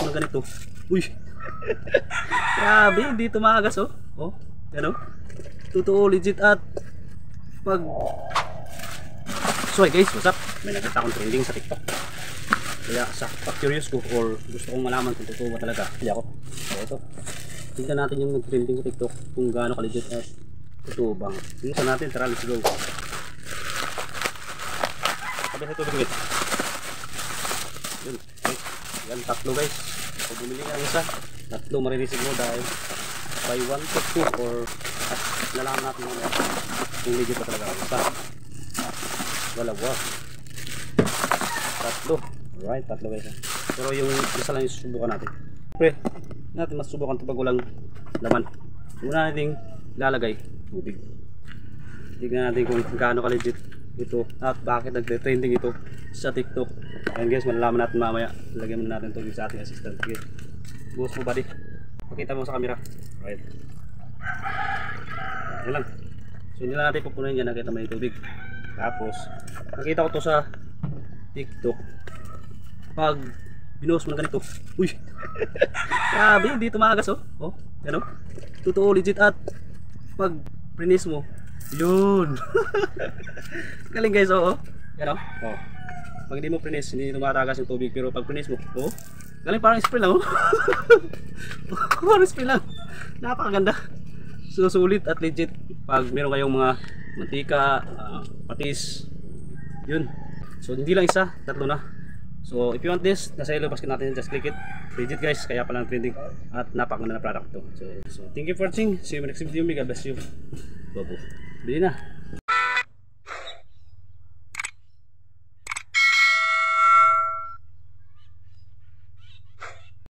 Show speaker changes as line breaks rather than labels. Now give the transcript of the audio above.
mo ng ganito. Uy. Grabe, hindi tumagas oh. Oh, yan oh. Totoo, legit at pag... So guys, what's up? May nakita akong trending sa TikTok. Kaya sa curious ko or gusto kong malaman kung totoo ba talaga. Kaya ako. So ito. Tingnan natin yung nag-trending sa TikTok kung gaano ka-legit at totoo bang. Tingnan natin, tara, let's go. Sabi sa tubig. Yun, okay. Yan, tatlo guys. So bumili ka ng isa. Tatlo marireceive mo dahil by 1 to 2 or nalaman natin mo kung legit pa talaga. Isa. Dalawa. Tatlo. Alright, tatlo guys. Pero yung isa lang yung susubukan natin. Pre, natin masubukan ito pag walang laman. Muna natin lalagay tubig. Tignan natin kung gaano ka-legit ito at bakit nagte-trending ito sa TikTok. Ayan guys, malalaman natin mamaya. Lagyan muna natin tubig sa ating assistant. Okay. Buhos mo buddy. Pakita mo sa camera. Alright. Ayan lang. So hindi lang natin pupunin yan. Nakita mo yung tubig. Tapos, nakita ko to sa TikTok. Pag binuhos mo ng ganito. Uy. Grabe, hindi tumagas oh. Oh, yan oh. Totoo, legit at pag prinis mo. Yun. Galing guys oh. Yan oh. Oh. Pag hindi mo prinis, hindi tumatagas yung tubig. Pero pag prinis mo, oh. Galing parang spray lang oh. Parang spray lang. Napakaganda. So sulit at legit. Pag meron kayong mga mantika, patis, yun. So hindi lang isa, tatlo na. So if you want this, nasa ilo basket natin, just click it. Legit guys, kaya pala trending at napakaganda na product to. So thank you for watching. See you in the next video. God bless you. Babo. Bili na.